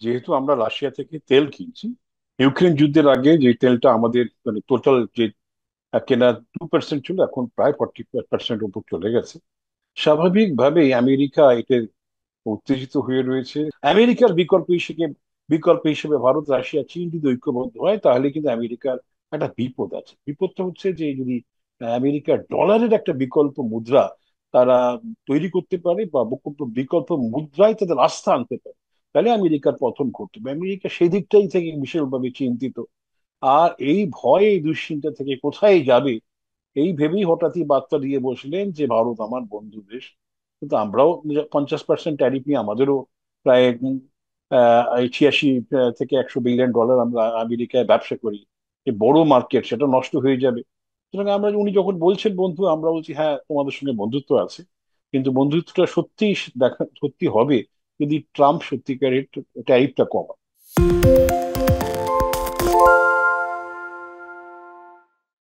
যেহেতু আমরা রাশিয়া থেকে তেল কিনছি, ইউক্রেন যুদ্ধের আগে যে তেলটা আমাদের মানে টোটাল যে কেনা 2% ছিল, এখন প্রায় 40% উপর চলে গেছে। স্বাভাবিকভাবেই আমেরিকা এতে উত্তেজিত হয়ে রয়েছে। আমেরিকার বিকল্প হিসেবে ভারত, রাশিয়া, চীন যদি ঐক্যবদ্ধ হয়, তাহলে কিন্তু আমেরিকার একটা বিপদ আছে। বিপদটা হচ্ছে যে যদি আমেরিকার ডলারের একটা বিকল্প মুদ্রা তারা তৈরি করতে পারে, বা বিকল্প মুদ্রায় তাদের আস্থা আনতে পারে, তাহলে আমেরিকার পতন ঘটবে। আমেরিকা সেই দিকটাই থেকে বিশালভাবে চিন্তিত। আর এই ভয়, এই দুশ্চিন্তা থেকে কোথায় যাবে, এই ভেবেই হঠাৎই বার্তা দিয়ে বসলেন যে ভারত আমার বন্ধু দেশ। কিন্তু আমরাও 50% ট্যারিফ নিয়ে আমাদেরও প্রায় 86 থেকে 100 বিলিয়ন ডলার আমরা আমেরিকায় ব্যবসা করি। যে বড় মার্কেট, সেটা নষ্ট হয়ে যাবে। সুতরাং উনি যখন বলছেন বন্ধু, আমরা বলছি হ্যাঁ তোমাদের সঙ্গে বন্ধুত্ব আছে, কিন্তু বন্ধুত্বটা সত্যি সত্যি হবে যদি ট্রাম্প সত্যিকারের ট্যারিফটা কমায়।